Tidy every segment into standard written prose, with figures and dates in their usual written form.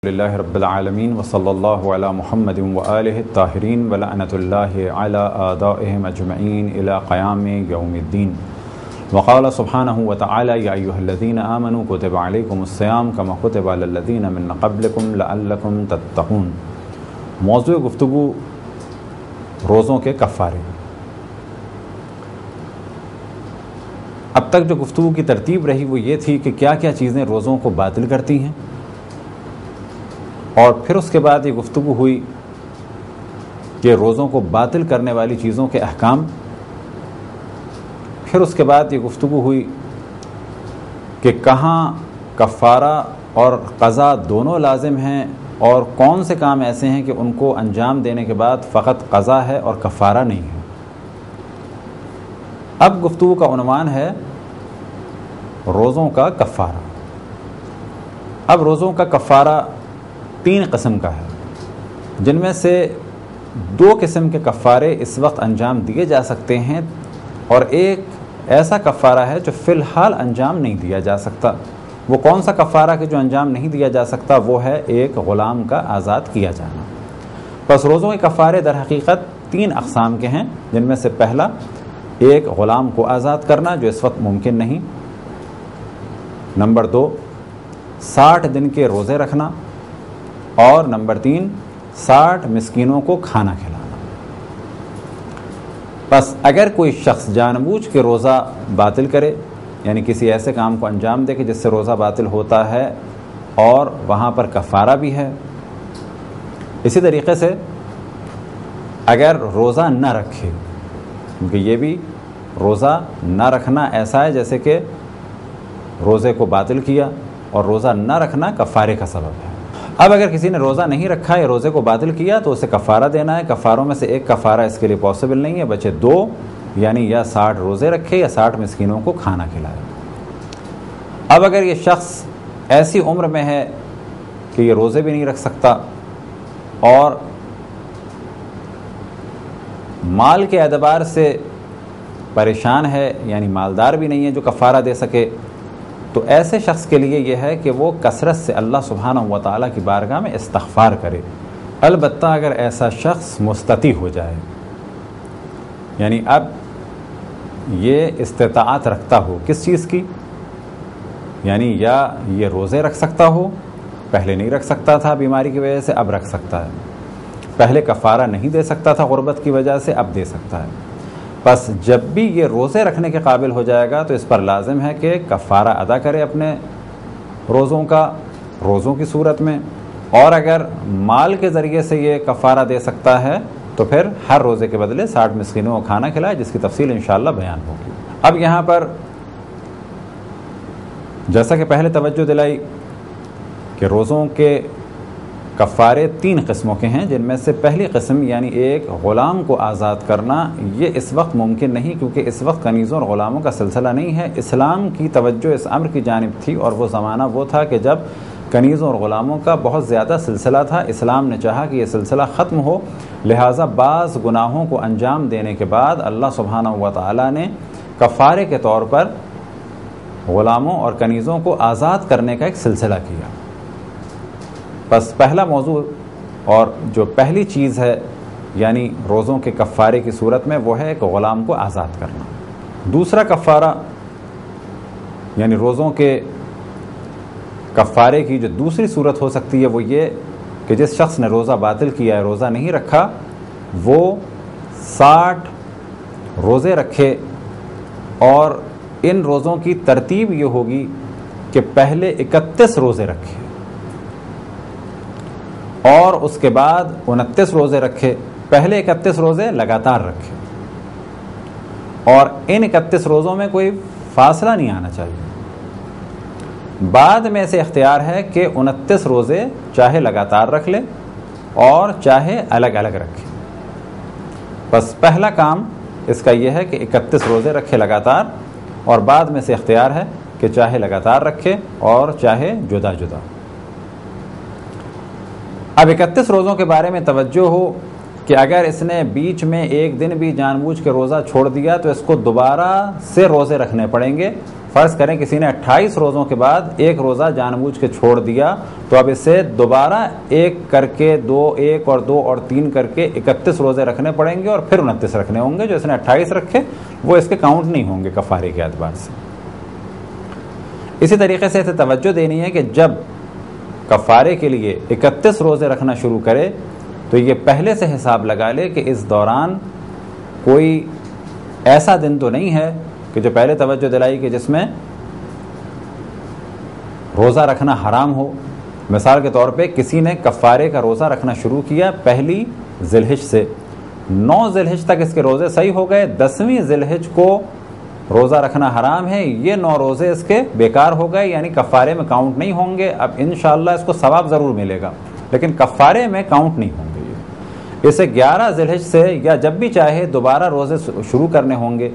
للہ رب العالمین وصلی اللہ علی محمد وآلہ الطاہرین ولعنۃ اللہ علی اعدائہم اجمعین الی قیام یوم الدین وقال سبحانہ وتعالی یا ایہا الذین آمنوا کتب علیکم الصیام کما کتب علی الذین من قبلکم لعلکم تتقون۔ موضوع گفتگو روزوں کے کفارے۔ اب تک جو گفتگو کی ترتیب رہی وہ یہ تھی کہ کیا کیا چیزیں روزوں کو باطل کرتی ہیں، اور پھر اس کے بعد یہ گفتگو ہوئی کہ روزوں کو باطل کرنے والی چیزوں کے احکام، پھر اس کے بعد یہ گفتگو ہوئی کہ کہاں کفارہ اور قضا دونوں لازم ہیں اور کون سے کام ایسے ہیں کہ ان کو انجام دینے کے بعد فقط قضا ہے اور کفارہ نہیں ہے۔ اب گفتگو کا عنوان ہے روزوں کا کفارہ۔ اب روزوں کا کفارہ 3 قسم کا ہے، جن میں سے 2 قسم کے کفارے اس وقت انجام دیے جا سکتے ہیں، اور ایک ایسا کفارہ ہے جو فی الحال انجام نہیں دیا جا سکتا۔ وہ کون سا کفارہ کہ جو انجام نہیں دیا جا سکتا؟ وہ ہے ایک غلام کا آزاد کیا جانا۔ پس روزوں کے کفارے در حقیقت 3 اقسام کے ہیں، جن میں سے پہلا ایک غلام کو آزاد کرنا جو اس وقت ممکن نہیں، نمبر 2 60 دن کے روزے رکھنا، اور نمبر 3 60 مسکینوں کو کھانا کھلانا۔ بس اگر کوئی شخص جان بوجھ کے روزہ باطل کرے، یعنی کسی ایسے کام کو انجام دے کہ جس سے روزہ باطل ہوتا ہے اور وہاں پر کفارہ بھی ہے، اسی طریقے سے اگر روزہ نہ رکھے، کیونکہ یہ بھی روزہ نہ رکھنا ایسا ہے جیسے کہ روزے کو باطل کیا، اور روزہ نہ رکھنا کفارے کا سبب ہے۔ اب اگر کسی نے روزہ نہیں رکھا یا روزے کو باطل کیا تو اسے کفارہ دینا ہے۔ کفاروں میں سے ایک کفارہ اس کے لیے پاسبل نہیں ہے، بچے 2، یعنی یا 60 روزے رکھے یا 60 مسکینوں کو کھانا کھلائے۔ اب اگر یہ شخص ایسی عمر میں ہے کہ یہ روزے بھی نہیں رکھ سکتا اور مال کے اعتبار سے پریشان ہے، یعنی مالدار بھی نہیں ہے جو کفارہ دے سکے، تو ایسے شخص کے لیے یہ ہے کہ وہ کثرت سے اللہ سبحانہ و تعالیٰ کی بارگاہ میں استغفار کرے۔ البتہ اگر ایسا شخص مستطیع ہو جائے، یعنی اب یہ استطاعت رکھتا ہو کس چیز کی، یعنی یا یہ روزے رکھ سکتا ہو، پہلے نہیں رکھ سکتا تھا بیماری کی وجہ سے، اب رکھ سکتا ہے، پہلے کفارہ نہیں دے سکتا تھا غربت کی وجہ سے، اب دے سکتا ہے۔ بس جب بھی یہ روزے رکھنے کے قابل ہو جائے گا تو اس پر لازم ہے کہ کفارہ ادا کرے اپنے روزوں کا، روزوں کی صورت میں، اور اگر مال کے ذریعے سے یہ کفارہ دے سکتا ہے تو پھر ہر روزے کے بدلے 60 مسکینوں کو کھانا کھلائے، جس کی تفصیل انشاءاللہ بیان ہوگی۔ اب یہاں پر جیسا کہ پہلے توجہ دلائی کہ روزوں کے کفارے 3 قسموں کے ہیں، جن میں سے پہلی قسم یعنی ایک غلام کو آزاد کرنا، یہ اس وقت ممکن نہیں، کیونکہ اس وقت کنیزوں اور غلاموں کا سلسلہ نہیں ہے۔ اسلام کی توجہ اس امر کی جانب تھی، اور وہ زمانہ وہ تھا کہ جب کنیزوں اور غلاموں کا بہت زیادہ سلسلہ تھا۔ اسلام نے چاہا کہ یہ سلسلہ ختم ہو، لہٰذا بعض گناہوں کو انجام دینے کے بعد اللہ سبحانہ و تعالیٰ نے کفارے کے طور پر غلاموں اور کنیزوں کو آزاد کرنے کا ایک سلسلہ کیا۔ بس پہلا موضوع اور جو پہلی چیز ہے یعنی روزوں کے کفارے کی صورت میں وہ ہے ایک غلام کو آزاد کرنا۔ دوسرا کفارہ یعنی روزوں کے کفارے کی جو دوسری صورت ہو سکتی ہے وہ یہ کہ جس شخص نے روزہ باطل کیا ہے، روزہ نہیں رکھا، وہ 60 روزے رکھے، اور ان روزوں کی ترتیب یہ ہوگی کہ پہلے 31 روزے رکھے اور اس کے بعد 29 روزے رکھے۔ پہلے 31 روزے لگاتار رکھے، اور ان 31 روزوں میں کوئی فاصلہ نہیں آنا چاہیے۔ بعد میں سے اختیار ہے کہ 29 روزے چاہے لگاتار رکھ لے اور چاہے الگ الگ رکھے۔ بس پہلا کام اس کا یہ ہے کہ 31 روزے رکھے لگاتار، اور بعد میں سے اختیار ہے کہ چاہے لگاتار رکھے اور چاہے جدا جدا۔ اب 31 روزوں کے بارے میں توجہ ہو کہ اگر اس نے بیچ میں ایک دن بھی جان بوجھ کے روزہ چھوڑ دیا تو اس کو دوبارہ سے روزے رکھنے پڑیں گے، فرض کریں کسی نے 28 روزوں کے بعد ایک روزہ جان بوجھ کے چھوڑ دیا تو اب اسے دوبارہ ایک کر کے 2 اور 3 کر کے 31 روزے رکھنے پڑیں گے اور پھر 29 رکھنے ہوں گے. جو اس نے 28 رکھے وہ اس کے کاؤنٹ نہیں ہوں گے کفارے کے اعتبار سے. اسی طریقے سے اسے توجہ دینی ہے کہ جب کفارے کے لیے 31 روزے رکھنا شروع کرے تو یہ پہلے سے حساب لگا لے کہ اس دوران کوئی ایسا دن تو نہیں ہے کہ جو پہلے توجہ دلائی کہ جس میں روزہ رکھنا حرام ہو. مثال کے طور پہ کسی نے کفارے کا روزہ رکھنا شروع کیا 1 ذی الحج سے، 9 ذی الحج تک اس کے روزے صحیح ہو گئے، 10ویں ذی الحج کو روزہ رکھنا حرام ہے، یہ 9 روزے اس کے بیکار ہو گئے، یعنی کفارے میں کاؤنٹ نہیں ہوں گے. اب انشاءاللہ اس کو ثواب ضرور ملے گا لیکن کفارے میں کاؤنٹ نہیں ہوں گے. اسے 11 ذی الحج سے یا جب بھی چاہے دوبارہ روزے شروع کرنے ہوں گے.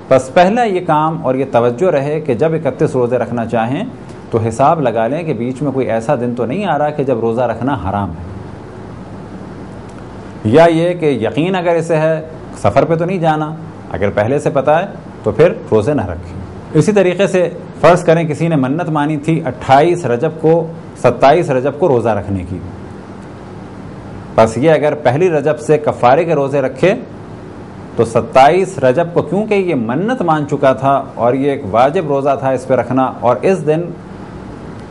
بس پہلا یہ کام اور یہ توجہ رہے کہ جب 31 روزے رکھنا چاہیں تو حساب لگا لیں کہ بیچ میں کوئی ایسا دن تو نہیں آ رہا کہ جب روزہ رکھنا حرام ہے، یا یہ کہ یقین اگر اسے ہے سفر پہ تو نہیں جانا، اگر پہلے سے پتہ ہے تو پھر روزے نہ رکھیں. اسی طریقے سے فرض کریں کسی نے منت مانی تھی 28 رجب کو 27 رجب کو روزہ رکھنے کی، بس یہ اگر پہلی رجب سے کفارے کے روزے رکھے تو 27 رجب کو، کیونکہ یہ منت مان چکا تھا اور یہ ایک واجب روزہ تھا اس پہ رکھنا، اور اس دن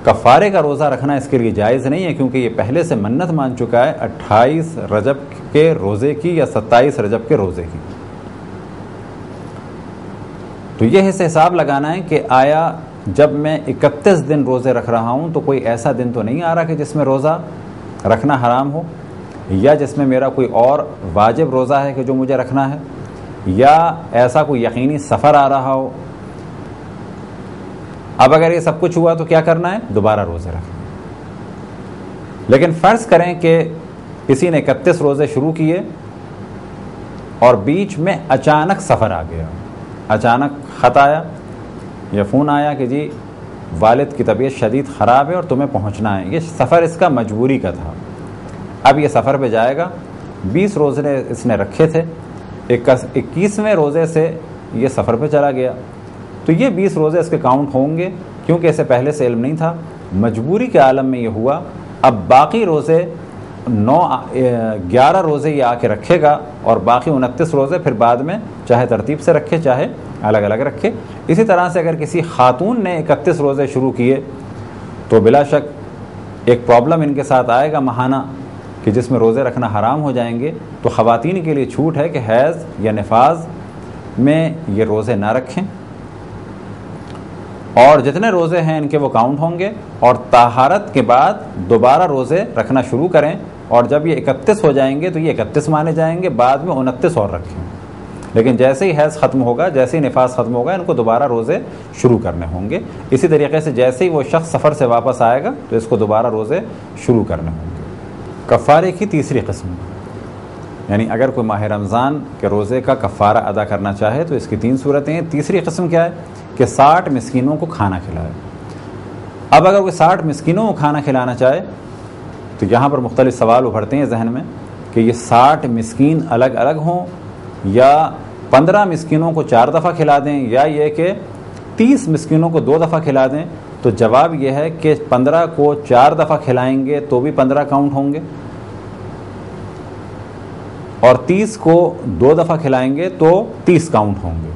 کفارے کا روزہ رکھنا اس کے لیے جائز نہیں ہے کیونکہ یہ پہلے سے منت مان چکا ہے 28 رجب کے روزے کی یا 27 رجب کے روزے کی. تو یہ حساب لگانا ہے کہ آیا جب میں 31 دن روزے رکھ رہا ہوں تو کوئی ایسا دن تو نہیں آ رہا کہ جس میں روزہ رکھنا حرام ہو، یا جس میں میرا کوئی اور واجب روزہ ہے کہ جو مجھے رکھنا ہے، یا ایسا کوئی یقینی سفر آ رہا ہو. اب اگر یہ سب کچھ ہوا تو کیا کرنا ہے؟ دوبارہ روزے رکھنا. لیکن فرض کریں کہ کسی نے 31 روزے شروع کیے اور بیچ میں اچانک سفر آ گیا، اچانک خط آیا یا فون آیا کہ جی والد کی طبیعت شدید خراب ہے اور تمہیں پہنچنا ہے. یہ سفر اس کا مجبوری کا تھا. اب یہ سفر پہ جائے گا. 20 روزے اس نے رکھے تھے، 21ویں روزے سے یہ سفر پہ چلا گیا تو یہ 20 روزے اس کے کاؤنٹ ہوں گے کیونکہ اسے پہلے سے علم نہیں تھا. مجبوری کے عالم میں یہ ہوا. اب باقی روزے 11 روزے یہ آ کے رکھے گا اور باقی 29 روزے پھر بعد میں چاہے ترتیب سے رکھے چاہے الگ الگ رکھے. اسی طرح سے اگر کسی خاتون نے 31 روزے شروع کیے تو بلا شک ایک پرابلم ان کے ساتھ آئے گا ماہانہ کہ جس میں روزے رکھنا حرام ہو جائیں گے. تو خواتین کے لیے چھوٹ ہے کہ حیض یا نفاذ میں یہ روزے نہ رکھیں اور جتنے روزے ہیں ان کے وہ کاؤنٹ ہوں گے، اور طہارت کے بعد دوبارہ روزے رکھنا شروع کریں اور جب یہ 31 ہو جائیں گے تو یہ 31 مانے جائیں گے، بعد میں 29 اور رکھیں. لیکن جیسے ہی حیض ختم ہوگا، جیسے ہی نفاس ختم ہوگا، ان کو دوبارہ روزے شروع کرنے ہوں گے. اسی طریقے سے جیسے ہی وہ شخص سفر سے واپس آئے گا تو اس کو دوبارہ روزے شروع کرنے ہوں گے. کفارے کی تیسری قسم، یعنی اگر کوئی ماہ رمضان کے روزے کا کفارہ ادا کرنا چاہے تو اس کی 3 صورتیں ہیں. تیسری قسم کیا ہے کہ 60 مسکینوں کو کھانا کھلائے. اب اگر کوئی 60 مسکینوں کو کھانا کھلانا چاہے تو یہاں پر مختلف سوال ابھرتے ہیں ذہن میں کہ یہ 60 مسکین الگ الگ ہوں یا 15 مسکینوں کو 4 دفعہ کھلا دیں، یا یہ کہ 30 مسکینوں کو 2 دفعہ کھلا دیں. تو جواب یہ ہے کہ 15 کو 4 دفعہ کھلائیں گے تو بھی 15 کاؤنٹ ہوں گے، اور 30 کو 2 دفعہ کھلائیں گے تو 30 کاؤنٹ ہوں گے.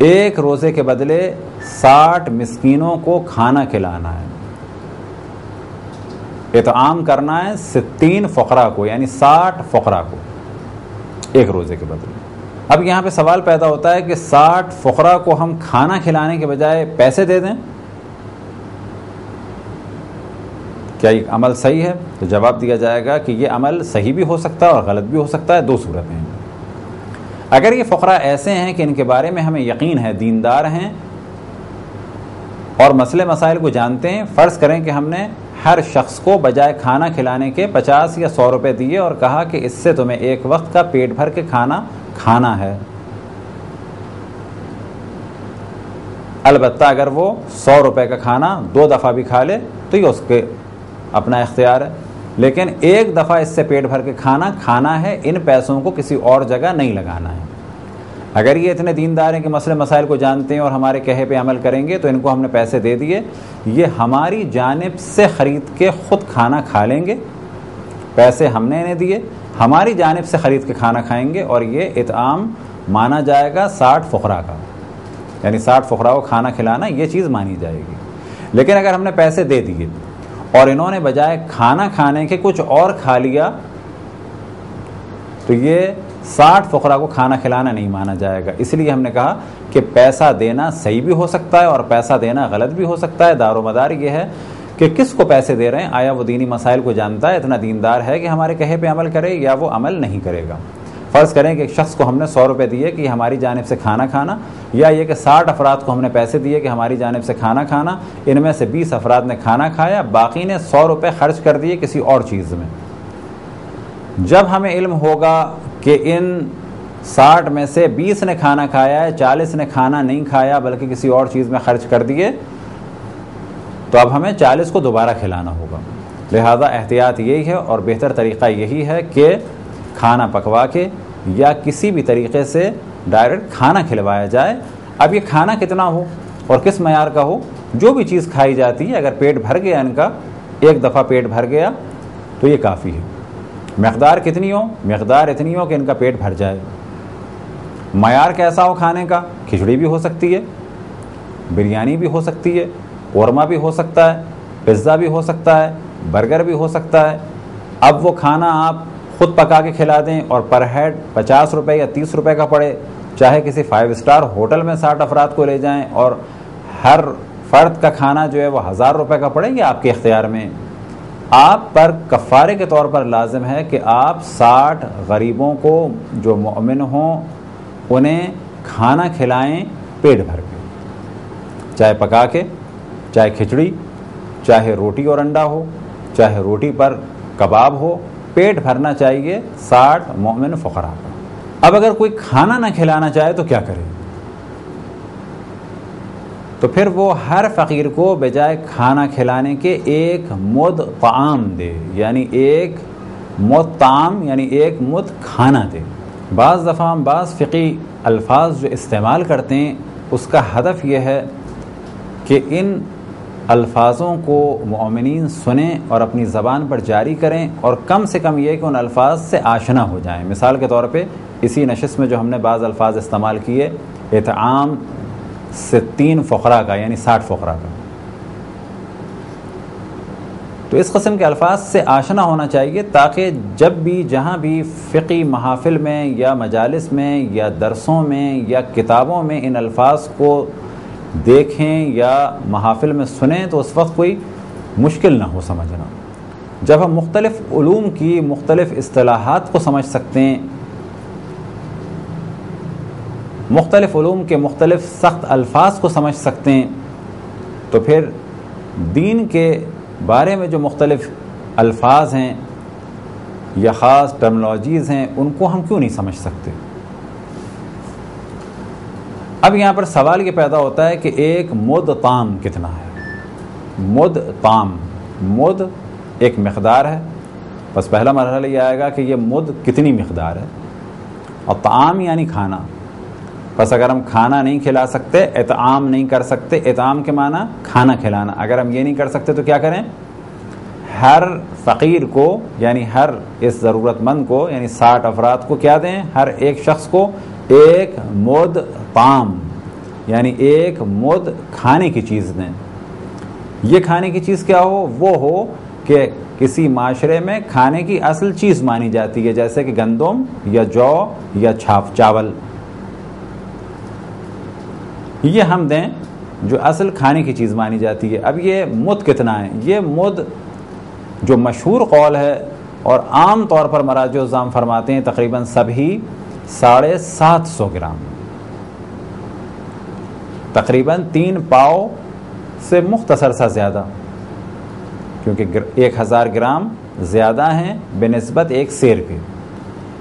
ایک روزے کے بدلے 60 مسکینوں کو کھانا کھلانا ہے، اطعام کرنا ہے 60 فقراء کو، یعنی 60 فقراء کو ایک روزے کے بدلے. اب یہاں پہ سوال پیدا ہوتا ہے کہ 60 فقراء کو ہم کھانا کھلانے کے بجائے پیسے دے دیں، کیا یہ عمل صحیح ہے؟ تو جواب دیا جائے گا کہ یہ عمل صحیح بھی ہو سکتا ہے اور غلط بھی ہو سکتا ہے. 2 صورتیں ہیں. اگر یہ فقراء ایسے ہیں کہ ان کے بارے میں ہمیں یقین ہے دیندار ہیں اور مسئلے مسائل کو جانتے ہیں، فرض کریں کہ ہم نے ہر شخص کو بجائے کھانا کھلانے کے 50 یا 100 روپے دیے اور کہا کہ اس سے تمہیں ایک وقت کا پیٹ بھر کے کھانا کھانا ہے. البتہ اگر وہ 100 روپے کا کھانا 2 دفعہ بھی کھا لے تو یہ اس کے اپنا اختیار ہے، لیکن ایک دفعہ اس سے پیٹ بھر کے کھانا کھانا ہے، ان پیسوں کو کسی اور جگہ نہیں لگانا ہے. اگر یہ اتنے دیندار ہیں کہ مسئلے مسائل کو جانتے ہیں اور ہمارے کہے پہ عمل کریں گے تو ان کو ہم نے پیسے دے دیے، یہ ہماری جانب سے خرید کے خود کھانا کھا لیں گے، پیسے ہم نے انہیں دیے، ہماری جانب سے خرید کے کھانا کھائیں گے، اور یہ اطعام مانا جائے گا 60 فقراء کا، یعنی 60 فقراء کو کھانا کھلانا یہ چیز مانی جائے گی۔ لیکن اگر ہم نے پیسے دے دیے اور انہوں نے بجائے کھانا کھانے کے کچھ اور کھا لیا تو یہ 60 فقراء کو کھانا کھلانا نہیں مانا جائے گا۔ اس لیے ہم نے کہا کہ پیسہ دینا صحیح بھی ہو سکتا ہے اور پیسہ دینا غلط بھی ہو سکتا ہے۔ دار و مدار یہ ہے کہ کس کو پیسے دے رہے ہیں، آیا وہ دینی مسائل کو جانتا ہے، اتنا دیندار ہے کہ ہمارے کہے پہ عمل کرے، یا وہ عمل نہیں کرے گا۔ فرض کریں کہ ایک شخص کو ہم نے 100 روپے دیے کہ ہماری جانب سے کھانا کھانا، یا یہ کہ 60 افراد کو ہم نے پیسے دیے کہ ہماری جانب سے کھانا کھانا، ان میں سے 20 افراد نے کھانا کھایا، باقی نے 100 روپے خرچ کر دیے کسی اور چیز میں۔ جب ہمیں علم ہوگا کہ ان 60 میں سے 20 نے کھانا کھایا ہے، 40 نے کھانا نہیں کھایا بلکہ کسی اور چیز میں خرچ کر دیے، تو اب ہمیں 40 کو دوبارہ کھلانا ہوگا۔ لہذا احتیاط یہی ہے اور بہتر طریقہ یہی ہے کہ کھانا پکوا کے یا کسی بھی طریقے سے ڈائریکٹ کھانا کھلوایا جائے۔ اب یہ کھانا کتنا ہو اور کس معیار کا ہو، جو بھی چیز کھائی جاتی ہے، اگر پیٹ بھر گیا ان کا، ایک دفعہ پیٹ بھر گیا تو یہ کافی ہے۔ مقدار کتنی ہو؟ مقدار اتنی ہو کہ ان کا پیٹ بھر جائے۔ معیار کیسا ہو کھانے کا؟ کھچڑی بھی ہو سکتی ہے، بریانی بھی ہو سکتی ہے، قورمہ بھی ہو سکتا ہے، پزا بھی ہو سکتا ہے، برگر بھی ہو سکتا ہے۔ اب وہ کھانا آپ خود پکا کے کھلا دیں اور پر ہیڈ 50 روپے یا 30 روپے کا پڑے، چاہے کسی 5 اسٹار ہوٹل میں 60 افراد کو لے جائیں اور ہر فرد کا کھانا جو ہے وہ 1000 روپے کا پڑے، یہ آپ کے اختیار میں۔ آپ پر کفارے کے طور پر لازم ہے کہ آپ 60 غریبوں کو جو مومن ہوں انہیں کھانا کھلائیں پیٹ بھر کے، چاہے پکا کے، چاہے کھچڑی، چاہے روٹی اور انڈا ہو، چاہے روٹی پر کباب ہو، پیٹ بھرنا چاہیے 60 مومن فقراء کا۔ اب اگر کوئی کھانا نہ کھلانا چاہے تو کیا کرے؟ تو پھر وہ ہر فقیر کو بجائے کھانا کھلانے کے ایک مد طعام دے، یعنی ایک مد طعام یعنی ایک مد کھانا دے۔ بعض دفعہ ہم بعض فقہی الفاظ جو استعمال کرتے ہیں اس کا ہدف یہ ہے کہ ان الفاظوں کو مومنین سنیں اور اپنی زبان پر جاری کریں، اور کم سے کم یہ کہ ان الفاظ سے آشنا ہو جائیں۔ مثال کے طور پہ اسی نشست میں جو ہم نے بعض الفاظ استعمال کیے، اطعام سے 3 فقراء کا یعنی 60 فقراء کا، تو اس قسم کے الفاظ سے آشنا ہونا چاہیے تاکہ جب بھی جہاں بھی فقہی محافل میں یا مجالس میں یا درسوں میں یا کتابوں میں ان الفاظ کو دیکھیں یا محافل میں سنیں تو اس وقت کوئی مشکل نہ ہو سمجھنا۔ جب ہم مختلف علوم کی مختلف اصطلاحات کو سمجھ سکتے ہیں، مختلف علوم کے مختلف سخت الفاظ کو سمجھ سکتے ہیں، تو پھر دین کے بارے میں جو مختلف الفاظ ہیں یا خاص ٹرمنالوجیز ہیں ان کو ہم کیوں نہیں سمجھ سکتے؟ اب یہاں پر سوال یہ پیدا ہوتا ہے کہ ایک مد طعام کتنا ہے؟ مد طعام، مد ایک مقدار ہے، بس پہلا مرحلہ یہ آئے گا کہ یہ مد کتنی مقدار ہے، اور طعام یعنی کھانا۔ بس اگر ہم کھانا نہیں کھلا سکتے، اطعام نہیں کر سکتے، اطعام کے معنی کھانا کھلانا، اگر ہم یہ نہیں کر سکتے تو کیا کریں؟ ہر فقیر کو یعنی ہر اس ضرورت مند کو یعنی 60 افراد کو کیا دیں؟ ہر ایک شخص کو ایک مد طعام یعنی ایک مد کھانے کی چیز دیں۔ یہ کھانے کی چیز کیا ہو؟ وہ ہو کہ کسی معاشرے میں کھانے کی اصل چیز مانی جاتی ہے، جیسے کہ گندم یا جو یا چاول، یہ ہم دیں جو اصل کھانے کی چیز مانی جاتی ہے۔ اب یہ مد کتنا ہے؟ یہ مد جو مشہور قول ہے اور عام طور پر مراجع الزام فرماتے ہیں تقریباً سبھی 750 گرام، تقریباً 3 پاؤ سے مختصر سا زیادہ، کیونکہ 1000 گرام زیادہ ہیں بنسبت ایک سیر کے،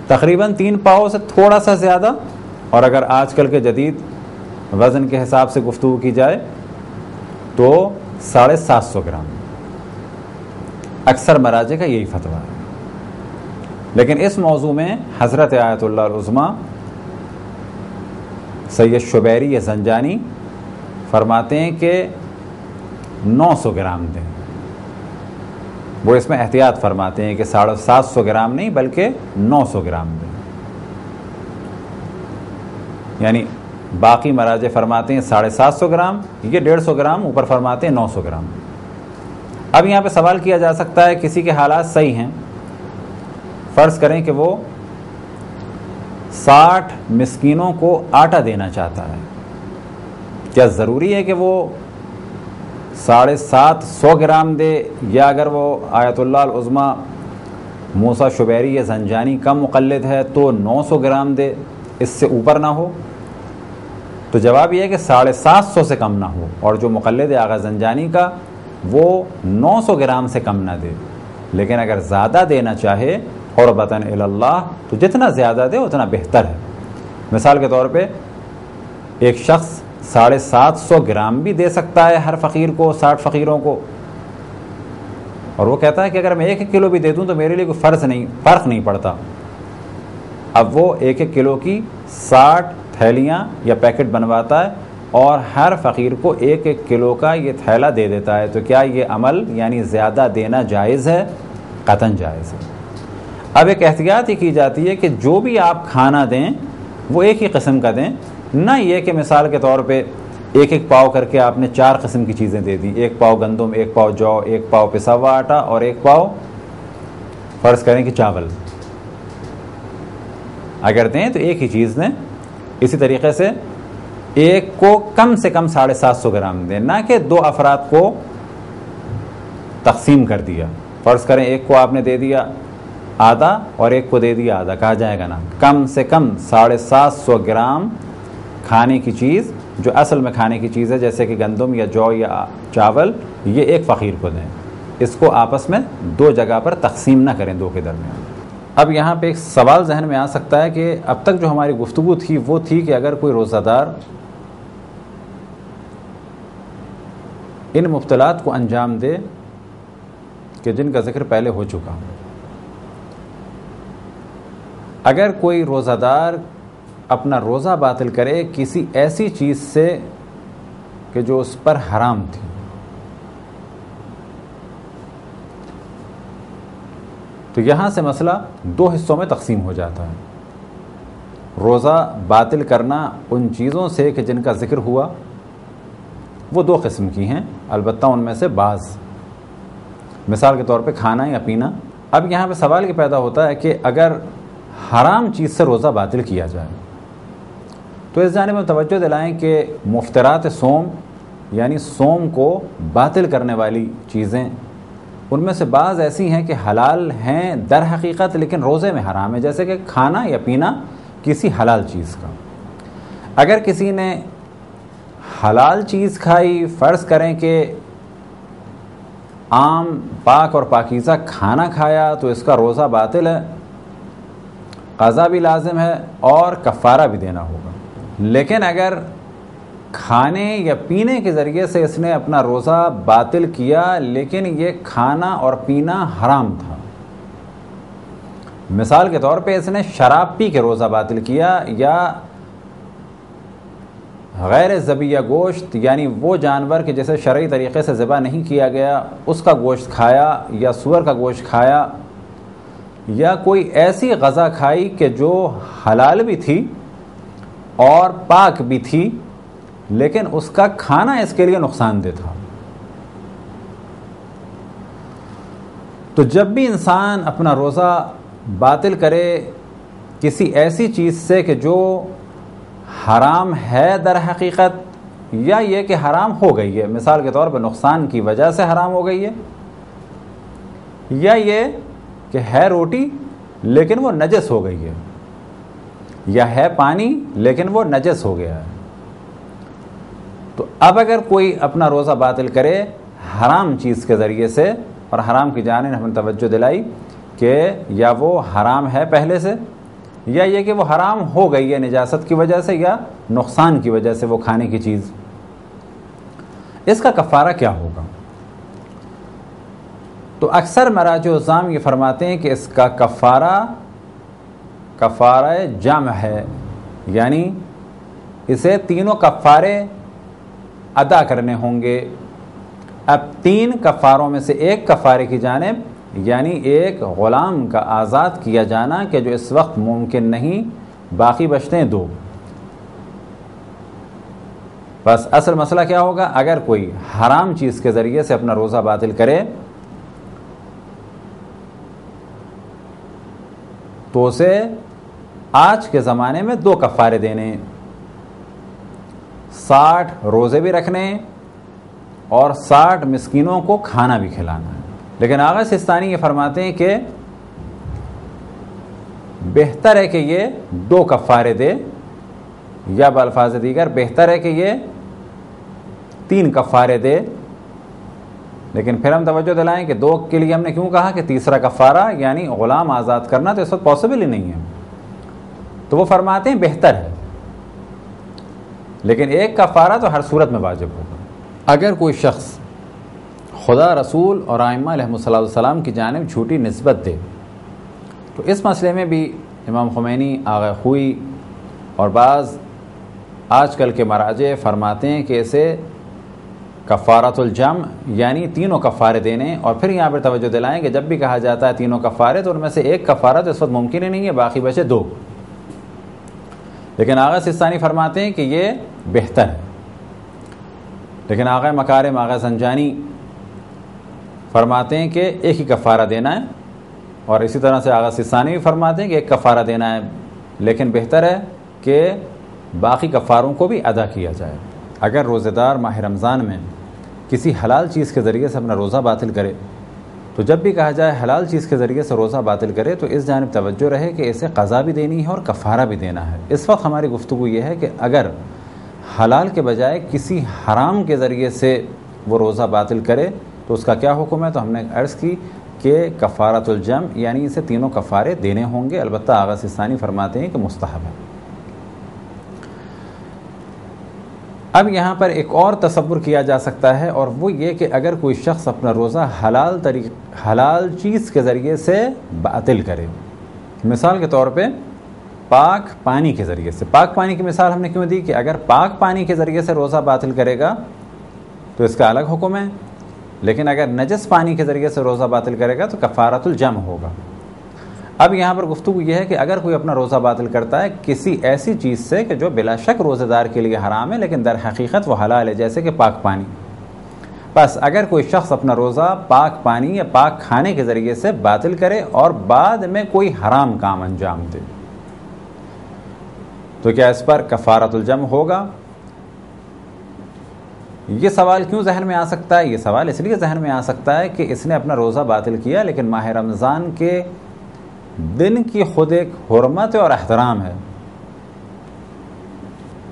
تقریباً 3 پاؤ سے تھوڑا سا زیادہ، اور اگر آج کل کے جدید وزن کے حساب سے گفتگو کی جائے تو 750 گرام، اکثر مراجع کا یہی فتویٰ ہے۔ لیکن اس موضوع میں حضرت آیت اللہ العظمیٰ سید شبیری زنجانی فرماتے ہیں کہ 900 گرام دیں. وہ اس میں احتیاط فرماتے ہیں کہ 750 گرام نہیں بلکہ 900 گرام دیں. یعنی باقی مراجع فرماتے ہیں 750 گرام، یہ 150 گرام، اوپر فرماتے ہیں 900 گرام. اب یہاں پہ سوال کیا جا سکتا ہے کسی کے حالات صحیح ہیں، فرض کریں کہ وہ 60 مسکینوں کو آٹا دینا چاہتا ہے، کیا ضروری ہے کہ وہ 750 گرام دے، یا اگر وہ آیت اللہ العظمیٰ موسیٰ شبیری زنجانی کا مقلد ہے تو 900 گرام دے، اس سے اوپر نہ ہو؟ تو جواب یہ ہے کہ 750 سے کم نہ ہو، اور جو مقلد ہے آغا زنجانی کا وہ 900 گرام سے کم نہ دے. لیکن اگر زیادہ دینا چاہے قربتاً الی اللہ تو جتنا زیادہ دے اتنا بہتر ہے. مثال کے طور پہ ایک شخص 750 گرام بھی دے سکتا ہے ہر فقیر کو، 60 فقیروں کو، اور وہ کہتا ہے کہ اگر میں 1 کلو بھی دے دوں تو میرے لیے کوئی فرق نہیں پڑتا. اب وہ 1 کلو کی 60 تھیلیاں یا پیکٹ بنواتا ہے اور ہر فقیر کو 1 کلو کا یہ تھیلا دے دیتا ہے. تو کیا یہ عمل یعنی زیادہ دینا جائز ہے؟ قطعاً جائز ہے. اب ایک احتیاط یہ کی جاتی ہے کہ جو بھی آپ کھانا دیں وہ ایک ہی قسم کا دیں، نہ یہ کہ مثال کے طور پہ 1 پاؤ کر کے آپ نے 4 قسم کی چیزیں دے دیں، 1 پاؤ گندم، 1 پاؤ جو، 1 پاؤ پسا ہوا آٹا اور 1 پاؤ فرض کریں کہ چاول. اگر دیں تو ایک ہی چیز دیں. اسی طریقے سے ایک کو کم سے کم 750 گرام دیں، نہ کہ 2 افراد کو تقسیم کر دیا. فرض کریں ایک کو آپ نے دے دیا آدھا اور ایک کو دے دیا آدھا، کہا جائے گا نا. کم سے کم 750 گرام کھانے کی چیز جو اصل میں کھانے کی چیز ہے جیسے کہ گندم یا جو یا چاول، یہ ایک فقیر کو دیں. اس کو آپس میں 2 جگہ پر تقسیم نہ کریں 2 کے درمیان. اب یہاں پہ ایک سوال ذہن میں آ سکتا ہے کہ اب تک جو ہماری گفتگو تھی وہ تھی کہ اگر کوئی روزہ دار ان مبتلات کو انجام دے کہ جن کا ذکر پہلے ہو چکا، اگر کوئی روزہ دار اپنا روزہ باطل کرے کسی ایسی چیز سے کہ جو اس پر حرام تھی، تو یہاں سے مسئلہ 2 حصوں میں تقسیم ہو جاتا ہے. روزہ باطل کرنا ان چیزوں سے کہ جن کا ذکر ہوا وہ 2 قسم کی ہیں، البتہ ان میں سے بعض، مثال کے طور پہ کھانا یا پینا. اب یہاں پہ سوال یہ پیدا ہوتا ہے کہ اگر حرام چیز سے روزہ باطل کیا جائے تو اس جانب میں توجہ دلائیں کہ مفطرات صوم یعنی صوم کو باطل کرنے والی چیزیں ان میں سے بعض ایسی ہیں کہ حلال ہیں در حقیقت لیکن روزے میں حرام ہے، جیسے کہ کھانا یا پینا کسی حلال چیز کا. اگر کسی نے حلال چیز کھائی، فرض کریں کہ عام پاک اور پاکیزہ کھانا کھایا، تو اس کا روزہ باطل ہے، قضا بھی لازم ہے اور کفارہ بھی دینا ہوگا. لیکن اگر کھانے یا پینے کے ذریعے سے اس نے اپنا روزہ باطل کیا لیکن یہ کھانا اور پینا حرام تھا، مثال کے طور پہ اس نے شراب پی کے روزہ باطل کیا، یا غیر ذبیح گوشت یعنی وہ جانور کہ جیسے شرعی طریقے سے ذبح نہیں کیا گیا اس کا گوشت کھایا، یا سور کا گوشت کھایا، یا کوئی ایسی غذا کھائی کہ جو حلال بھی تھی اور پاک بھی تھی لیکن اس کا کھانا اس کے لیے نقصان دہ تھا. تو جب بھی انسان اپنا روزہ باطل کرے کسی ایسی چیز سے کہ جو حرام ہے در حقیقت، یا یہ کہ حرام ہو گئی ہے، مثال کے طور پر نقصان کی وجہ سے حرام ہو گئی ہے، یا یہ کہ ہے روٹی لیکن وہ نجس ہو گئی ہے، یا ہے پانی لیکن وہ نجس ہو گیا ہے، تو اب اگر کوئی اپنا روزہ باطل کرے حرام چیز کے ذریعے سے، اور حرام کی جانب ہم نے توجہ دلائی کہ یا وہ حرام ہے پہلے سے، یا یہ کہ وہ حرام ہو گئی ہے نجاست کی وجہ سے یا نقصان کی وجہ سے وہ کھانے کی چیز، اس کا کفارہ کیا ہوگا؟ تو اکثر مراجع الزام یہ فرماتے ہیں کہ اس کا کفارہ جمع ہے، یعنی اسے تینوں کفارے ادا کرنے ہوں گے۔ اب 3 کفاروں میں سے ایک کفارے کی جانب یعنی ایک غلام کا آزاد کیا جانا کہ جو اس وقت ممکن نہیں، باقی بچتے ہیں 2۔ بس اصل مسئلہ کیا ہوگا؟ اگر کوئی حرام چیز کے ذریعے سے اپنا روزہ باطل کرے تو اسے آج کے زمانے میں 2 کفارے دینے، 60 روزے بھی رکھنے اور 60 مسکینوں کو کھانا بھی کھلانا ہے۔ لیکن آغا سستانی یہ فرماتے ہیں کہ بہتر ہے کہ یہ 2 کفارے دے، یا بالفاظ دیگر بہتر ہے کہ یہ 3 کفارے دے۔ لیکن پھر ہم توجہ دلائیں کہ 2 کے لیے ہم نے کیوں کہا کہ تیسرا کفارہ یعنی غلام آزاد کرنا تو اس وقت پاسبل ہی نہیں ہے، تو وہ فرماتے ہیں بہتر ہے، لیکن 1 کفارہ تو ہر صورت میں واجب ہوگا۔ اگر کوئی شخص خدا، رسول اور ائمہ علیہ السلام کی جانب جھوٹی نسبت دے تو اس مسئلے میں بھی امام خمینی، آغا خوئی اور بعض آج کل کے مراجع فرماتے ہیں کہ اسے کفارۃ الجمع یعنی تینوں کفارے دینے، اور پھر یہاں پر توجہ دلائیں کہ جب بھی کہا جاتا ہے تینوں کفارے تو ان میں سے 1 کفارہ تو اس وقت ممکن ہی نہیں ہے، باقی بچے 2۔ لیکن آغا سستانی فرماتے ہیں کہ یہ بہتر ہے، لیکن آغا مکارم، آغا زنجانی فرماتے ہیں کہ 1 ہی کفارہ دینا ہے، اور اسی طرح سے آغا سستانی بھی فرماتے ہیں کہ 1 کفارہ دینا ہے، لیکن بہتر ہے کہ باقی کفاروں کو بھی ادا کیا جائے۔ اگر روزہ دار ماہ رمضان میں کسی حلال چیز کے ذریعے سے اپنا روزہ باطل کرے تو جب بھی کہا جائے حلال چیز کے ذریعے سے روزہ باطل کرے تو اس جانب توجہ رہے کہ اسے قضا بھی دینی ہے اور کفارہ بھی دینا ہے۔ اس وقت ہماری گفتگو یہ ہے کہ اگر حلال کے بجائے کسی حرام کے ذریعے سے وہ روزہ باطل کرے تو اس کا کیا حکم ہے؟ تو ہم نے عرض کی کہ کفارۃ الجمع یعنی اسے تینوں کفارے دینے ہوں گے، البتہ آغا سستانی فرماتے ہیں کہ مستحب ہے۔ اب یہاں پر ایک اور تصور کیا جا سکتا ہے، اور وہ یہ کہ اگر کوئی شخص اپنا روزہ حلال چیز کے ذریعے سے باطل کرے، مثال کے طور پہ پاک پانی کے ذریعے سے۔ پاک پانی کی مثال ہم نے کیوں دی؟ کہ اگر پاک پانی کے ذریعے سے روزہ باطل کرے گا تو اس کا الگ حکم ہے، لیکن اگر نجس پانی کے ذریعے سے روزہ باطل کرے گا تو کفارۃ الجمع ہوگا۔ اب یہاں پر گفتگو یہ ہے کہ اگر کوئی اپنا روزہ باطل کرتا ہے کسی ایسی چیز سے کہ جو بلا شک روزہ دار کے لیے حرام ہے لیکن در حقیقت وہ حلال ہے، جیسے کہ پاک پانی، بس اگر کوئی شخص اپنا روزہ پاک پانی یا پاک کھانے کے ذریعے سے باطل کرے اور بعد میں کوئی حرام کام انجام دے تو کیا اس پر کفارۃ الجمع ہوگا؟ یہ سوال کیوں ذہن میں آ سکتا ہے؟ یہ سوال اس لیے ذہن میں آ سکتا ہے کہ اس نے اپنا روزہ باطل کیا لیکن ماہ رمضان کے دن کی خود ایک حرمت اور احترام ہے،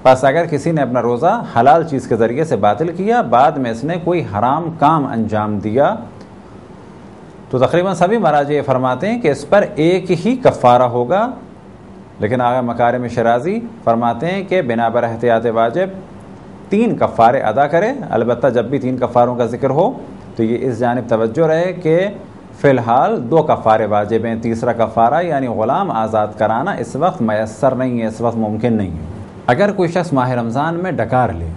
بس اگر کسی نے اپنا روزہ حلال چیز کے ذریعے سے باطل کیا، بعد میں اس نے کوئی حرام کام انجام دیا، تو تقریباً سبھی مراجع فرماتے ہیں کہ اس پر 1 ہی کفارہ ہوگا۔ لیکن آغا مکارم شرازی فرماتے ہیں کہ بنا بر احتیاط واجب 3 کفارے ادا کرے، البتہ جب بھی 3 کفاروں کا ذکر ہو تو یہ اس جانب توجہ رہے کہ فی الحال 2 کفارے واجب ہیں، تیسرا کفارہ یعنی غلام آزاد کرانا اس وقت میسر نہیں ہے، اس وقت ممکن نہیں ہے۔ اگر کوئی شخص ماہ رمضان میں ڈکار لے،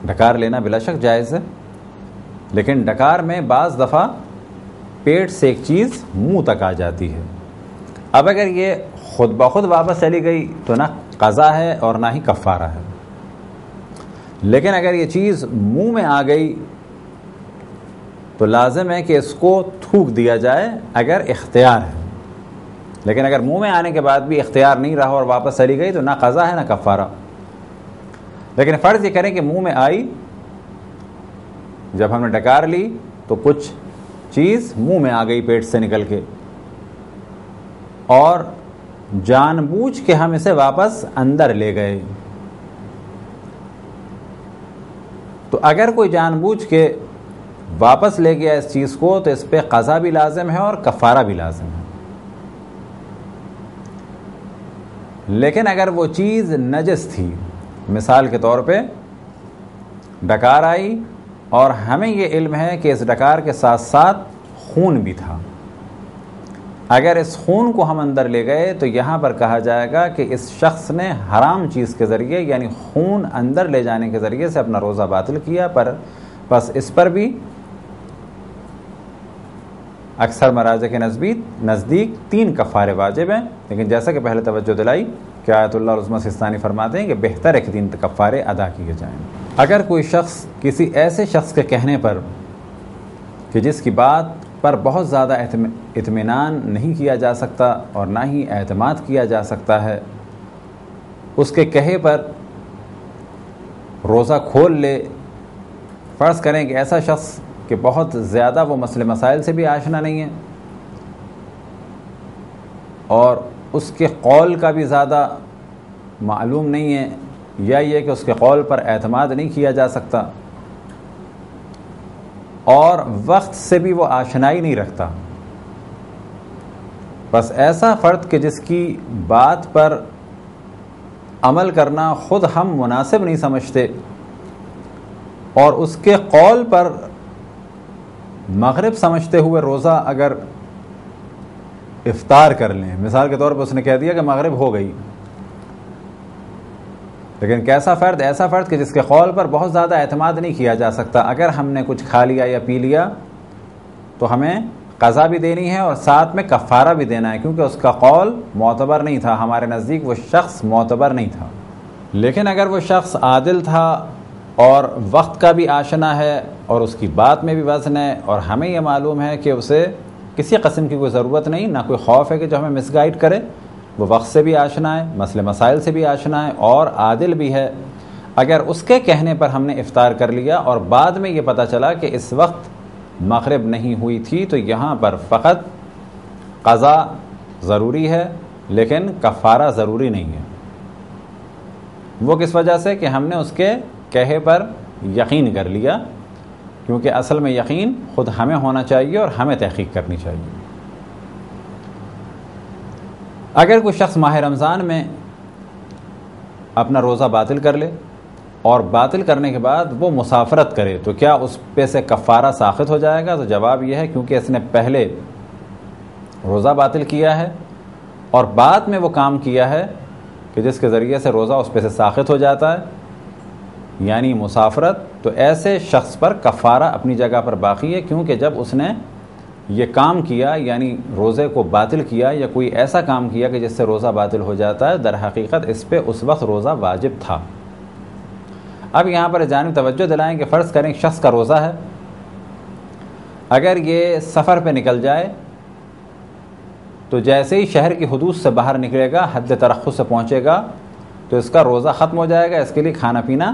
ڈکار لینا بلا شک جائز ہے، لیکن ڈکار میں بعض دفعہ پیٹ سے ایک چیز منہ تک آ جاتی ہے۔ اب اگر یہ خود بخود واپس چلی گئی تو نہ قضا ہے اور نہ ہی کفارہ ہے، لیکن اگر یہ چیز منہ میں آ گئی تو لازم ہے کہ اس کو تھوک دیا جائے اگر اختیار ہے، لیکن اگر منہ میں آنے کے بعد بھی اختیار نہیں رہا اور واپس چلی گئی تو نہ قضا ہے نہ کفارہ۔ لیکن فرض یہ کریں کہ منہ میں آئی، جب ہم نے ڈکار لی تو کچھ چیز منہ میں آ گئی پیٹ سے نکل کے، اور جان بوجھ کے ہم اسے واپس اندر لے گئے، تو اگر کوئی جان بوجھ کے واپس لے گیا اس چیز کو تو اس پہ قضا بھی لازم ہے اور کفارہ بھی لازم ہے۔ لیکن اگر وہ چیز نجس تھی، مثال کے طور پہ ڈکار آئی اور ہمیں یہ علم ہے کہ اس ڈکار کے ساتھ ساتھ خون بھی تھا، اگر اس خون کو ہم اندر لے گئے تو یہاں پر کہا جائے گا کہ اس شخص نے حرام چیز کے ذریعے یعنی خون اندر لے جانے کے ذریعے سے اپنا روزہ باطل کیا، پر بس اس پر بھی اکثر مراجع کے نزدیک 3 کفارے واجب ہیں، لیکن جیسا کہ پہلے توجہ دلائی کہ آیت اللہ عظمی سستانی فرماتے ہیں کہ بہتر ہے کہ 3 کفارے ادا کیے جائیں۔ اگر کوئی شخص کسی ایسے شخص کے کہنے پر کہ جس کی بات پر بہت زیادہ اطمینان نہیں کیا جا سکتا اور نہ ہی اعتماد کیا جا سکتا ہے، اس کے کہے پر روزہ کھول لے، فرض کریں کہ ایسا شخص کہ بہت زیادہ وہ مسئلے مسائل سے بھی آشنا نہیں ہے اور اس کے قول کا بھی زیادہ معلوم نہیں ہے، یا یہ کہ اس کے قول پر اعتماد نہیں کیا جا سکتا اور وقت سے بھی وہ آشنائی نہیں رکھتا، بس ایسا فرد کہ جس کی بات پر عمل کرنا خود ہم مناسب نہیں سمجھتے اور اس کے قول پر مغرب سمجھتے ہوئے روزہ اگر افطار کر لیں، مثال کے طور پر اس نے کہہ دیا کہ مغرب ہو گئی، لیکن کیسا فرد؟ ایسا فرد کہ جس کے قول پر بہت زیادہ اعتماد نہیں کیا جا سکتا، اگر ہم نے کچھ کھا لیا یا پی لیا تو ہمیں قضا بھی دینی ہے اور ساتھ میں کفارہ بھی دینا ہے، کیونکہ اس کا قول معتبر نہیں تھا، ہمارے نزدیک وہ شخص معتبر نہیں تھا۔ لیکن اگر وہ شخص عادل تھا اور وقت کا بھی آشنا ہے اور اس کی بات میں بھی وزن ہے اور ہمیں یہ معلوم ہے کہ اسے کسی قسم کی کوئی ضرورت نہیں، نہ کوئی خوف ہے کہ جو ہمیں مس گائیڈ کرے، وہ وقت سے بھی آشنا ہے، مسئلے مسائل سے بھی آشنا ہے اور عادل بھی ہے، اگر اس کے کہنے پر ہم نے افطار کر لیا اور بعد میں یہ پتہ چلا کہ اس وقت مغرب نہیں ہوئی تھی، تو یہاں پر فقط قضا ضروری ہے لیکن کفارہ ضروری نہیں ہے۔ وہ کس وجہ سے کہ ہم نے اس کے کہے پر یقین کر لیا، کیونکہ اصل میں یقین خود ہمیں ہونا چاہیے اور ہمیں تحقیق کرنی چاہیے۔ اگر کوئی شخص ماہ رمضان میں اپنا روزہ باطل کر لے اور باطل کرنے کے بعد وہ مسافرت کرے تو کیا اس پہ سے کفارہ ساقط ہو جائے گا؟ تو جواب یہ ہے کیونکہ اس نے پہلے روزہ باطل کیا ہے اور بعد میں وہ کام کیا ہے کہ جس کے ذریعے سے روزہ اس پہ سے ساقط ہو جاتا ہے، یعنی مسافرت، تو ایسے شخص پر کفارہ اپنی جگہ پر باقی ہے، کیونکہ جب اس نے یہ کام کیا یعنی روزے کو باطل کیا یا کوئی ایسا کام کیا کہ جس سے روزہ باطل ہو جاتا ہے، در حقیقت اس پہ اس وقت روزہ واجب تھا۔ اب یہاں پر جانب توجہ دلائیں کہ فرض کریں شخص کا روزہ ہے، اگر یہ سفر پہ نکل جائے تو جیسے ہی شہر کی حدود سے باہر نکلے گا، حد ترخص سے پہنچے گا تو اس کا روزہ ختم ہو جائے گا، اس کے لیے کھانا پینا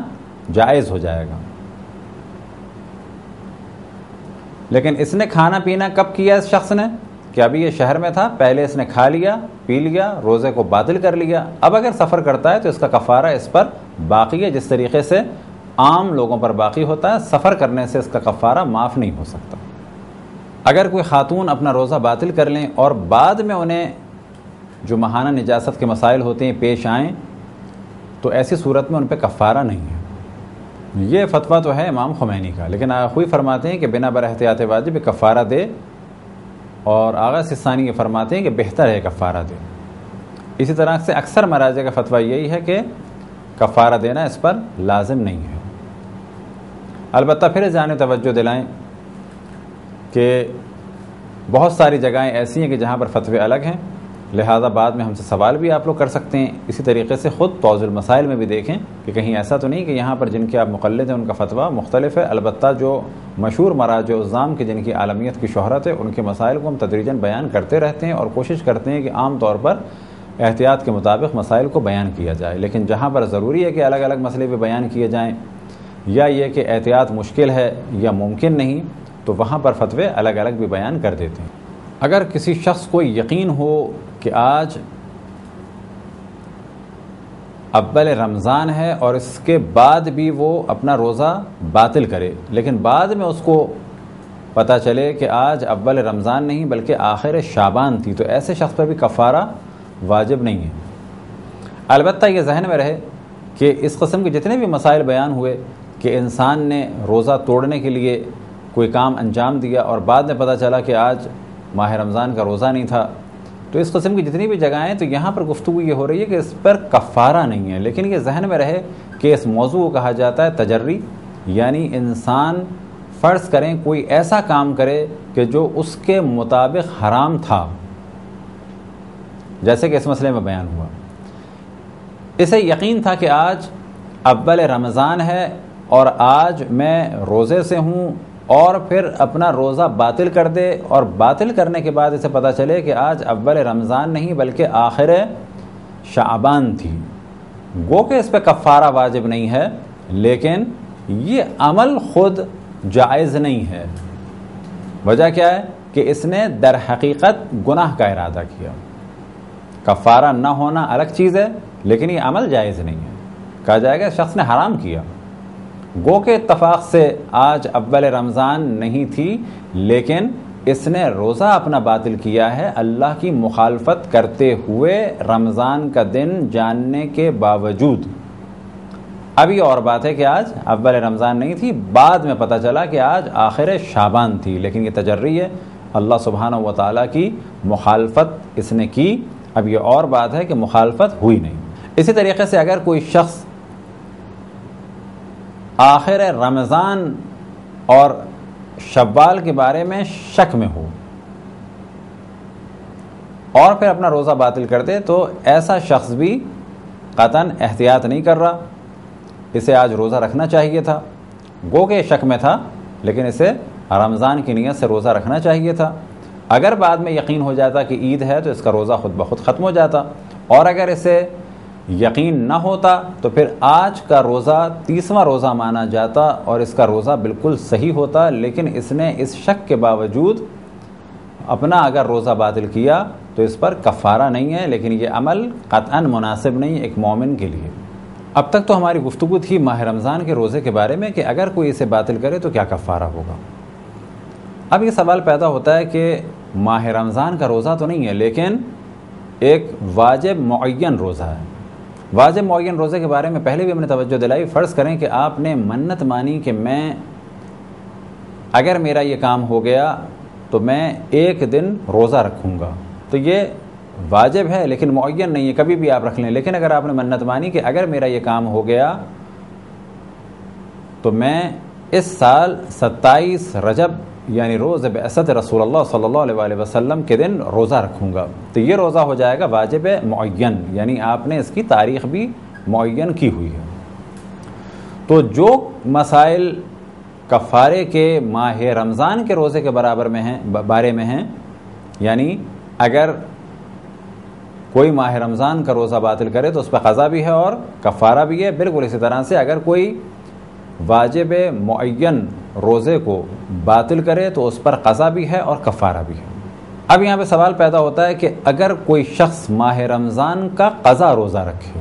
جائز ہو جائے گا۔ لیکن اس نے کھانا پینا کب کیا؟ اس شخص نے کہ ابھی یہ شہر میں تھا، پہلے اس نے کھا لیا پی لیا، روزے کو باطل کر لیا، اب اگر سفر کرتا ہے تو اس کا کفارہ اس پر باقی ہے، جس طریقے سے عام لوگوں پر باقی ہوتا ہے، سفر کرنے سے اس کا کفارہ معاف نہیں ہو سکتا۔ اگر کوئی خاتون اپنا روزہ باطل کر لیں اور بعد میں انہیں جو ماہانہ نجاست کے مسائل ہوتے ہیں پیش آئیں تو ایسی صورت میں ان پہ کفارہ نہیں ہے۔ یہ فتویٰ تو ہے امام خمینی کا، لیکن آقا خوئی فرماتے ہیں کہ بنا بر احتیاط واجب کفارہ دے، اور آغا سستانی یہ فرماتے ہیں کہ بہتر ہے کفارہ دے۔ اسی طرح سے اکثر مراجع کا فتویٰ یہی ہے کہ کفارہ دینا اس پر لازم نہیں ہے۔ البتہ پھر جانب توجہ دلائیں کہ بہت ساری جگہیں ایسی ہیں کہ جہاں پر فتوے الگ ہیں، لہذا بعد میں ہم سے سوال بھی آپ لوگ کر سکتے ہیں۔ اسی طریقے سے خود توضیح المسائل میں بھی دیکھیں کہ کہیں ایسا تو نہیں کہ یہاں پر جن کے آپ مقلد ہیں ان کا فتویٰ مختلف ہے۔ البتہ جو مشہور مراجع الزام کی جن کی عالمیت کی شہرت ہے، ان کے مسائل کو ہم تدریجاً بیان کرتے رہتے ہیں اور کوشش کرتے ہیں کہ عام طور پر احتیاط کے مطابق مسائل کو بیان کیا جائے، لیکن جہاں پر ضروری ہے کہ الگ الگ مسئلے بھی بیان کیے جائیں یا یہ کہ احتیاط مشکل ہے یا ممکن نہیں، تو وہاں پر فتوے الگ الگ بھی بیان کر دیتے ہیں۔ اگر کسی شخص کو یقین ہو کہ آج اول رمضان ہے اور اس کے بعد بھی وہ اپنا روزہ باطل کرے، لیکن بعد میں اس کو پتہ چلے کہ آج اول رمضان نہیں بلکہ آخر شعبان تھی، تو ایسے شخص پر بھی کفارہ واجب نہیں ہے۔ البتہ یہ ذہن میں رہے کہ اس قسم کے جتنے بھی مسائل بیان ہوئے کہ انسان نے روزہ توڑنے کے لیے کوئی کام انجام دیا اور بعد میں پتہ چلا کہ آج ماہ رمضان کا روزہ نہیں تھا. تو اس قسم کی جتنی بھی جگہیں تو یہاں پر گفتگو یہ ہو رہی ہے کہ اس پر کفارہ نہیں ہے. لیکن یہ ذہن میں رہے کہ اس موضوع کو کہا جاتا ہے تجری، یعنی انسان فرض کریں کوئی ایسا کام کرے کہ جو اس کے مطابق حرام تھا، جیسے کہ اس مسئلے میں بیان ہوا. اسے یقین تھا کہ آج اول رمضان ہے اور آج میں روزے سے ہوں، اور پھر اپنا روزہ باطل کر دے، اور باطل کرنے کے بعد اسے پتہ چلے کہ آج اول رمضان نہیں بلکہ آخر شعبان تھی. گو کہ اس پہ کفارہ واجب نہیں ہے، لیکن یہ عمل خود جائز نہیں ہے. وجہ کیا ہے کہ اس نے در حقیقت گناہ کا ارادہ کیا. کفارہ نہ ہونا الگ چیز ہے، لیکن یہ عمل جائز نہیں ہے. کہا جائے گا شخص نے حرام کیا. گو کہ اتفاق سے آج اول رمضان نہیں تھی، لیکن اس نے روزہ اپنا باطل کیا ہے اللہ کی مخالفت کرتے ہوئے رمضان کا دن جاننے کے باوجود. اب یہ اور بات ہے کہ آج اول رمضان نہیں تھی، بعد میں پتہ چلا کہ آج آخر شعبان تھی، لیکن یہ تجری ہے، اللہ سبحانہ و تعالیٰ کی مخالفت اس نے کی. اب یہ اور بات ہے کہ مخالفت ہوئی نہیں. اسی طریقے سے اگر کوئی شخص آخر رمضان اور شوال کے بارے میں شک میں ہو اور پھر اپنا روزہ باطل کر دے، تو ایسا شخص بھی قطعاً احتیاط نہیں کر رہا. اسے آج روزہ رکھنا چاہیے تھا. گو کہ شک میں تھا، لیکن اسے رمضان کی نیت سے روزہ رکھنا چاہیے تھا. اگر بعد میں یقین ہو جاتا کہ عید ہے تو اس کا روزہ خود بخود ختم ہو جاتا، اور اگر اسے یقین نہ ہوتا تو پھر آج کا روزہ 30واں روزہ مانا جاتا اور اس کا روزہ بالکل صحیح ہوتا. لیکن اس نے اس شک کے باوجود اپنا اگر روزہ باطل کیا تو اس پر کفارہ نہیں ہے، لیکن یہ عمل قطعاً مناسب نہیں ایک مومن کے لیے. اب تک تو ہماری گفتگو تھی ماہ رمضان کے روزے کے بارے میں کہ اگر کوئی اسے باطل کرے تو کیا کفارہ ہوگا. اب یہ سوال پیدا ہوتا ہے کہ ماہ رمضان کا روزہ تو نہیں ہے، لیکن ایک واجب معین روزہ ہے. واجب معین روزے کے بارے میں پہلے بھی ہم نے توجہ دلائی. فرض کریں کہ آپ نے منت مانی کہ میں اگر میرا یہ کام ہو گیا تو میں ایک دن روزہ رکھوں گا، تو یہ واجب ہے لیکن معین نہیں ہے، کبھی بھی آپ رکھ لیں. لیکن اگر آپ نے منت مانی کہ اگر میرا یہ کام ہو گیا تو میں اس سال 27 رجب یعنی روز بعثت رسول اللہ صلی اللہ علیہ وآلہ وسلم کے دن روزہ رکھوں گا، تو یہ روزہ ہو جائے گا واجب معین، یعنی آپ نے اس کی تاریخ بھی معین کی ہوئی ہے. تو جو مسائل کفارے کے ماہ رمضان کے روزے کے بارے میں ہیں، یعنی اگر کوئی ماہ رمضان کا روزہ باطل کرے تو اس پہ قضا بھی ہے اور کفارہ بھی ہے. بالکل اسی طرح سے اگر کوئی واجب معین روزے کو باطل کرے تو اس پر قضا بھی ہے اور کفارہ بھی ہے. اب یہاں پہ سوال پیدا ہوتا ہے کہ اگر کوئی شخص ماہ رمضان کا قضا روزہ رکھے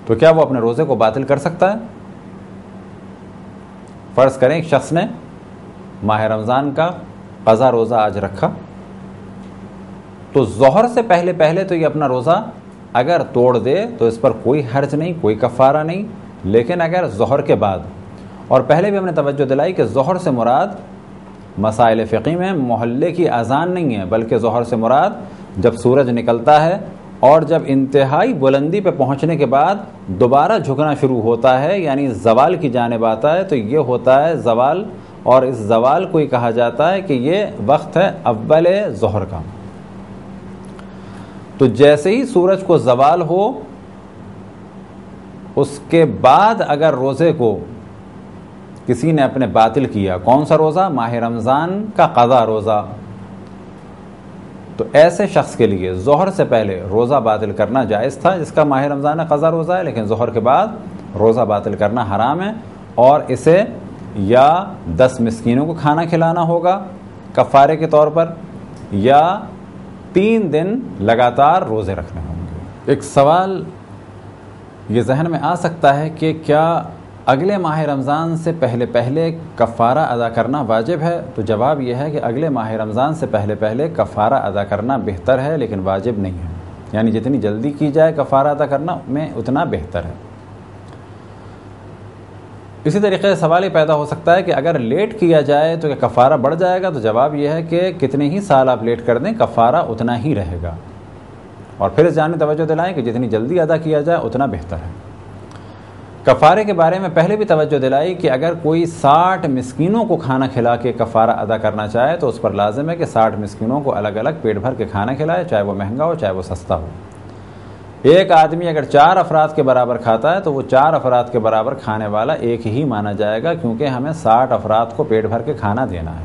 تو کیا وہ اپنے روزے کو باطل کر سکتا ہے؟ فرض کریں ایک شخص نے ماہ رمضان کا قضا روزہ آج رکھا، تو ظہر سے پہلے تو یہ اپنا روزہ اگر توڑ دے تو اس پر کوئی حرج نہیں، کوئی کفارہ نہیں. لیکن اگر ظہر کے بعد، اور پہلے بھی ہم نے توجہ دلائی کہ ظہر سے مراد مسائل فقہی میں محلے کی اذان نہیں ہے، بلکہ ظہر سے مراد جب سورج نکلتا ہے اور جب انتہائی بلندی پہ پہنچنے کے بعد دوبارہ جھکنا شروع ہوتا ہے، یعنی زوال کی جانب آتا ہے، تو یہ ہوتا ہے زوال. اور اس زوال کو ہی کہا جاتا ہے کہ یہ وقت ہے اول ظہر کا. تو جیسے ہی سورج کو زوال ہو اس کے بعد اگر روزے کو کسی نے اپنے باطل کیا، کون سا روزہ؟ ماہ رمضان کا قضا روزہ، تو ایسے شخص کے لیے ظہر سے پہلے روزہ باطل کرنا جائز تھا جس کا ماہ رمضان قضا روزہ ہے، لیکن ظہر کے بعد روزہ باطل کرنا حرام ہے، اور اسے یا 10 مسکینوں کو کھانا کھلانا ہوگا کفارے کے طور پر، یا 3 دن لگاتار روزے رکھنے ہوں گے. ایک سوال یہ ذہن میں آ سکتا ہے کہ کیا اگلے ماہ رمضان سے پہلے کفارہ ادا کرنا واجب ہے؟ تو جواب یہ ہے کہ اگلے ماہ رمضان سے پہلے کفارہ ادا کرنا بہتر ہے لیکن واجب نہیں ہے. یعنی جتنی جلدی کی جائے کفارہ ادا کرنا میں اتنا بہتر ہے. اسی طریقے سے سوال یہ پیدا ہو سکتا ہے کہ اگر لیٹ کیا جائے تو کیا کفارہ بڑھ جائے گا؟ تو جواب یہ ہے کہ کتنے ہی سال آپ لیٹ کر دیں کفارہ اتنا ہی رہے گا، اور پھر اس جانب توجہ دلائیں کہ جتنی جلدی ادا کیا جائے اتنا بہتر ہے۔ کفارے کے بارے میں پہلے بھی توجہ دلائی کہ اگر کوئی 60 مسکینوں کو کھانا کھلا کے کفارہ ادا کرنا چاہے تو اس پر لازم ہے کہ 60 مسکینوں کو الگ الگ پیٹ بھر کے کھانا کھلائے، چاہے وہ مہنگا ہو چاہے وہ سستا ہو۔ ایک آدمی اگر 4 افراد کے برابر کھاتا ہے تو وہ 4 افراد کے برابر کھانے والا ایک ہی مانا جائے گا، کیونکہ ہمیں 60 افراد کو پیٹ بھر کے کھانا دینا ہے۔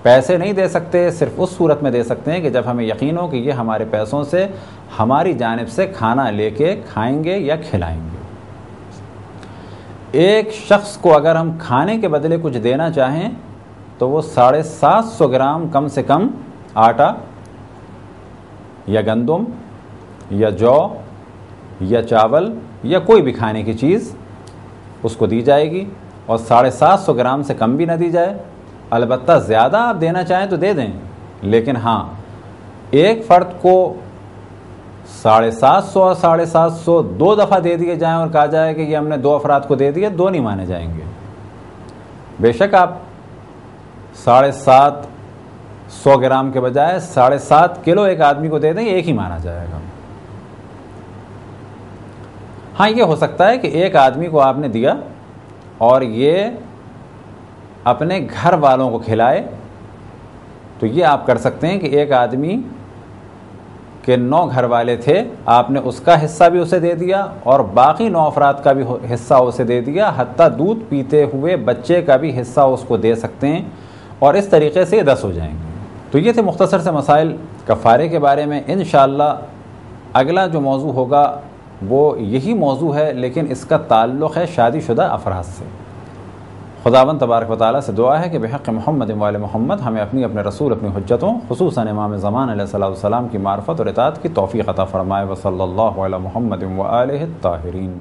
پیسے نہیں دے سکتے، صرف اس صورت میں دے سکتے ہیں کہ جب ہمیں یقین ہو کہ یہ ہمارے پیسوں سے ہماری جانب سے کھانا لے کے کھائیں گے یا کھلائیں گے۔ ایک شخص کو اگر ہم کھانے کے بدلے کچھ دینا چاہیں تو وہ 750 گرام کم سے کم آٹا یا گندم یا جو یا چاول یا کوئی بھی کھانے کی چیز اس کو دی جائے گی، اور 750 گرام سے کم بھی نہ دی جائے۔ البتہ زیادہ آپ دینا چاہیں تو دے دیں، لیکن ہاں ایک فرد کو 750 اور 750 2 دفعہ دے دیے جائیں اور کہا جائے کہ یہ ہم نے 2 افراد کو دے دیے، 2 نہیں مانے جائیں گے۔ بے شک آپ 750 گرام کے بجائے 7.5 کلو ایک آدمی کو دے دیں، ایک ہی مانا جائے گا۔ ہاں یہ ہو سکتا ہے کہ ایک آدمی کو آپ نے دیا اور یہ اپنے گھر والوں کو کھلائے، تو یہ آپ کر سکتے ہیں کہ ایک آدمی کے 9 گھر والے تھے، آپ نے اس کا حصہ بھی اسے دے دیا اور باقی 9 افراد کا بھی حصہ اسے دے دیا، حتیٰ دودھ پیتے ہوئے بچے کا بھی حصہ اس کو دے سکتے ہیں، اور اس طریقے سے یہ 10 ہو جائیں گے۔ تو یہ تھے مختصر سے مسائل کفارے کے بارے میں۔ انشاءاللہ اگلا جو موضوع ہوگا وہ یہی موضوع ہے، لیکن اس کا تعلق ہے شادی شدہ افراد سے۔ خداوند تبارک و تعالیٰ سے دعا ہے کہ بحق محمد و آل محمد ہمیں اپنے رسول اپنی حجتوں خصوصاً امام زمان علیہ السلام کی معرفت اور اطاعت کی توفیق عطا فرمائے۔ وصلی اللہ علی محمد و آلہ الطاہرین۔